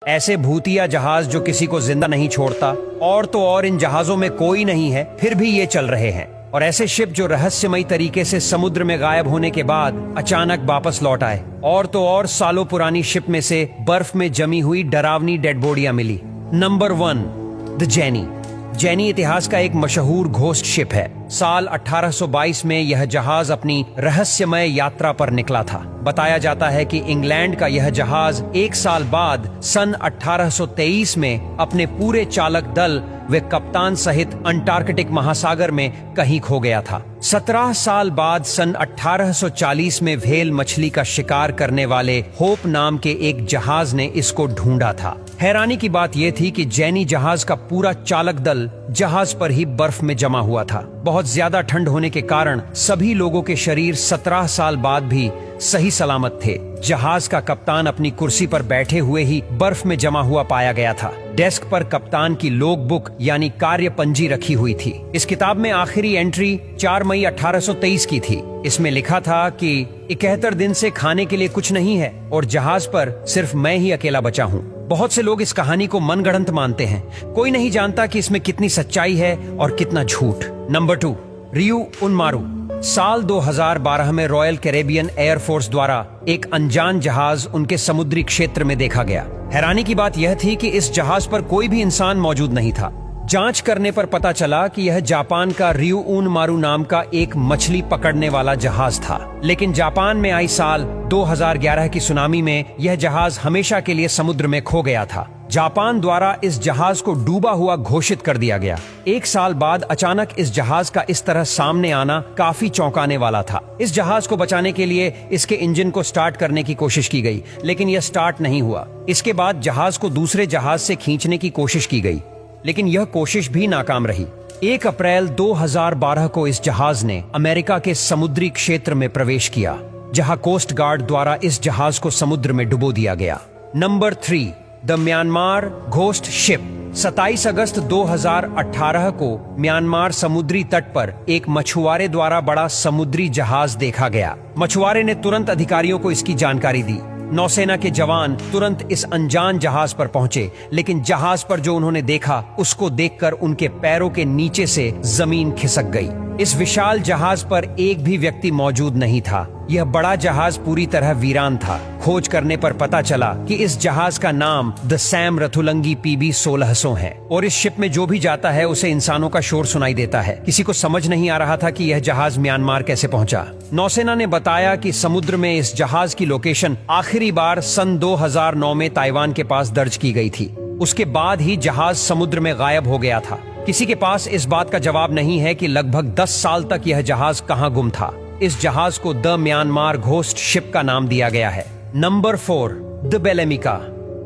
ऐसे भूतिया जहाज जो किसी को जिंदा नहीं छोड़ता, और तो और इन जहाजों में कोई नहीं है, फिर भी ये चल रहे हैं। और ऐसे शिप जो रहस्यमयी तरीके से समुद्र में गायब होने के बाद अचानक वापस लौट आए। और तो और सालों पुरानी शिप में से बर्फ में जमी हुई डरावनी डेड बॉडियां मिली। Number 1, the Jenny. जेनी इतिहास का एक मशहूर घोस्ट शिप है। साल 1822 में यह जहाज अपनी रहस्यमय यात्रा पर निकला था। बताया जाता है कि इंग्लैंड का यह जहाज 1 साल बाद सन 1823 में अपने पूरे चालक दल व कप्तान सहित अंटार्कटिक महासागर में कहीं खो गया था। 17 साल बाद सन 1840 में व्हेल मछली का शिकार करने वाले होप नाम के एक जहाज ने इसको ढूंढा था। हैरानी की बात यह थी कि जेनी जहाज का पूरा चालक दल जहाज पर ही बर्फ में जमा हुआ था। बहुत ज्यादा ठंड होने के कारण सभी लोगों के शरीर 17 साल बाद भी सही सलामत थे। जहाज का कप्तान अपनी कुर्सी पर बैठे हुए ही बर्फ में जमा हुआ पाया गया था। डेस्क पर कप्तान की लॉग बुक यानी कार्य पंजी रखी हुई थी। इस किताब में आखिरी एंट्री 4 मई 1823 की थी। इसमें लिखा था कि 71 दिन से खाने के लिए कुछ नहीं है और जहाज पर सिर्फ मैं ही अकेला बचा हूँ। बहुत से लोग इस कहानी को मनगढ़ंत मानते हैं। कोई नहीं जानता कि इसमें कितनी सच्चाई है और कितना झूठ। नंबर 2, रियू उनमारू। साल 2012 में रॉयल कैरेबियन एयरफोर्स द्वारा एक अनजान जहाज उनके समुद्री क्षेत्र में देखा गया। हैरानी की बात यह थी कि इस जहाज पर कोई भी इंसान मौजूद नहीं था। जांच करने पर पता चला कि यह जापान का रियू उनमारू नाम का एक मछली पकड़ने वाला जहाज था। लेकिन जापान में आई साल 2011 की सुनामी में यह जहाज हमेशा के लिए समुद्र में खो गया था। जापान द्वारा इस जहाज को डूबा हुआ घोषित कर दिया गया। 1 साल बाद अचानक इस जहाज का इस तरह सामने आना काफी चौंकाने वाला था। इस जहाज को बचाने के लिए इसके इंजन को स्टार्ट करने की कोशिश की गई, लेकिन यह स्टार्ट नहीं हुआ। इसके बाद जहाज को दूसरे जहाज से खींचने की कोशिश की गई, लेकिन यह कोशिश भी नाकाम रही। 1 अप्रैल 2012 को इस जहाज ने अमेरिका के समुद्री क्षेत्र में प्रवेश किया, जहां कोस्ट गार्ड द्वारा इस जहाज को समुद्र में डुबो दिया गया। Number 3, the Myanmar ghost ship. 27 अगस्त 2018 को म्यांमार समुद्री तट पर एक मछुआरे द्वारा बड़ा समुद्री जहाज देखा गया। मछुआरे ने तुरंत अधिकारियों को इसकी जानकारी दी। नौसेना के जवान तुरंत इस अनजान जहाज पर पहुंचे, लेकिन जहाज पर जो उन्होंने देखा उसको देखकर उनके पैरों के नीचे से जमीन खिसक गई। इस विशाल जहाज पर एक भी व्यक्ति मौजूद नहीं था। यह बड़ा जहाज पूरी तरह वीरान था। खोज करने पर पता चला कि इस जहाज का नाम द सैम रथुलंगी PB 1600 है और इस शिप में जो भी जाता है उसे इंसानों का शोर सुनाई देता है। किसी को समझ नहीं आ रहा था कि यह जहाज म्यांमार कैसे पहुंचा। नौसेना ने बताया कि समुद्र में इस जहाज की लोकेशन आखिरी बार सन 2009 में ताइवान के पास दर्ज की गई थी। उसके बाद ही जहाज समुद्र में गायब हो गया था। किसी के पास इस बात का जवाब नहीं है कि लगभग 10 साल तक यह जहाज कहां गुम था। इस जहाज को द म्यांमार घोस्ट शिप का नाम दिया गया है। Number 4, the बेलेमिका।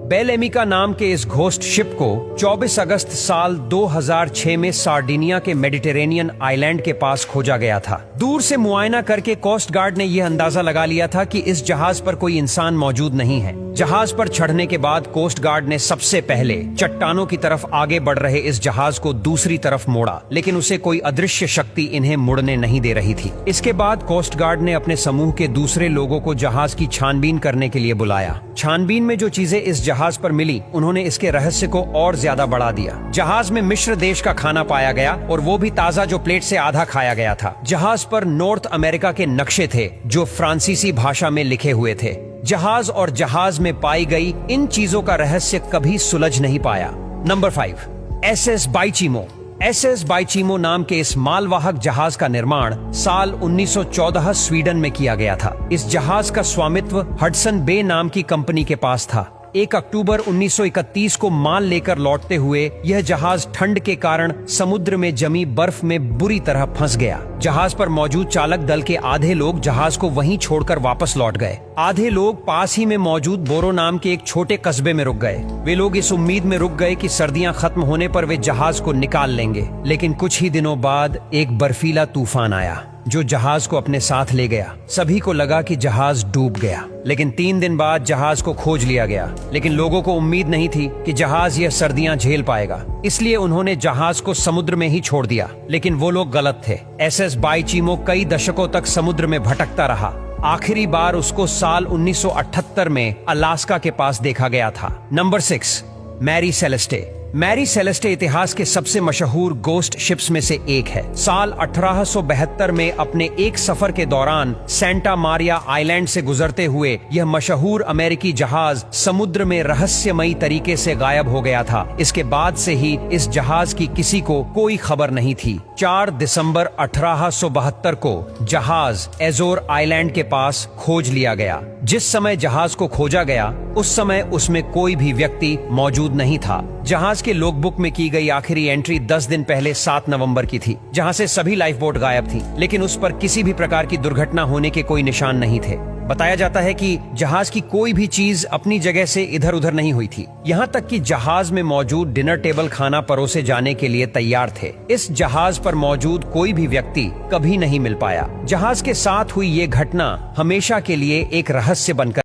बेलेमिका नाम के इस घोस्ट शिप को 24 अगस्त साल 2006 में सार्डिनिया के मेडिटेरेनियन आइलैंड के पास खोजा गया था। दूर से मुआयना करके कोस्ट गार्ड ने यह अंदाजा लगा लिया था कि इस जहाज पर कोई इंसान मौजूद नहीं है। जहाज पर चढ़ने के बाद कोस्ट गार्ड ने सबसे पहले चट्टानों की तरफ आगे बढ़ रहे इस जहाज को दूसरी तरफ मोड़ा, लेकिन उसे कोई अदृश्य शक्ति इन्हें मुड़ने नहीं दे रही थी। इसके बाद कोस्ट गार्ड ने अपने समूह के दूसरे लोगों को जहाज की छानबीन करने के लिए बुलाया। छानबीन में जो चीजें इस जहाज पर मिली, उन्होंने इसके रहस्य को और ज्यादा बढ़ा दिया। जहाज में मिस्र देश का खाना पाया गया और वो भी ताजा, जो प्लेट से आधा खाया गया था। जहाज पर नॉर्थ अमेरिका के नक्शे थे जो फ्रांसीसी भाषा में लिखे हुए थे। जहाज और जहाज में पाई गई इन चीजों का रहस्य कभी सुलझ नहीं पाया। Number 5, SS बाइचीमो। SS बाइचीमो नाम के इस मालवाहक जहाज का निर्माण साल 1914 स्वीडन में किया गया था। इस जहाज का स्वामित्व हडसन बे नाम की कंपनी के पास था। 1 अक्टूबर 1931 को माल लेकर लौटते हुए यह जहाज ठंड के कारण समुद्र में जमी बर्फ में बुरी तरह फंस गया। जहाज पर मौजूद चालक दल के आधे लोग जहाज को वहीं छोड़कर वापस लौट गए। आधे लोग पास ही में मौजूद बोरो नाम के एक छोटे कस्बे में रुक गए। वे लोग इस उम्मीद में रुक गए कि सर्दियां खत्म होने पर वे जहाज को निकाल लेंगे, लेकिन कुछ ही दिनों बाद एक बर्फीला तूफान आया जो जहाज को अपने साथ ले गया। सभी को लगा कि जहाज डूब गया, लेकिन 3 दिन बाद जहाज को खोज लिया गया। लेकिन लोगों को उम्मीद नहीं थी कि जहाज यह सर्दियां झेल पाएगा, इसलिए उन्होंने जहाज को समुद्र में ही छोड़ दिया। लेकिन वो लोग गलत थे। SS बाइचीमो कई दशकों तक समुद्र में भटकता रहा। आखिरी बार उसको साल 1978 में अलास्का के पास देखा गया था। Number 6, Mary Celeste. Mary Celeste इतिहास के सबसे मशहूर गोस्ट शिप्स में से एक है। साल 1872 में अपने एक सफर के दौरान सेंटा मारिया आइलैंड से गुजरते हुए यह मशहूर अमेरिकी जहाज समुद्र में रहस्यमयी तरीके से गायब हो गया था। इसके बाद से ही इस जहाज की किसी को कोई खबर नहीं थी। 4 दिसंबर 1872 को जहाज एजोर आइलैंड के पास खोज लिया गया। जिस समय जहाज को खोजा गया उस समय उसमें कोई भी व्यक्ति मौजूद नहीं था। जहाज के लॉगबुक में की गई आखिरी एंट्री 10 दिन पहले 7 नवंबर की थी, जहां से सभी लाइफ बोट गायब थी, लेकिन उस पर किसी भी प्रकार की दुर्घटना होने के कोई निशान नहीं थे। बताया जाता है कि जहाज की कोई भी चीज अपनी जगह से इधर उधर नहीं हुई थी, यहाँ तक कि जहाज में मौजूद डिनर टेबल खाना परोसे जाने के लिए तैयार थे। इस जहाज पर मौजूद कोई भी व्यक्ति कभी नहीं मिल पाया। जहाज के साथ हुई ये घटना हमेशा के लिए एक रहस्य बनकर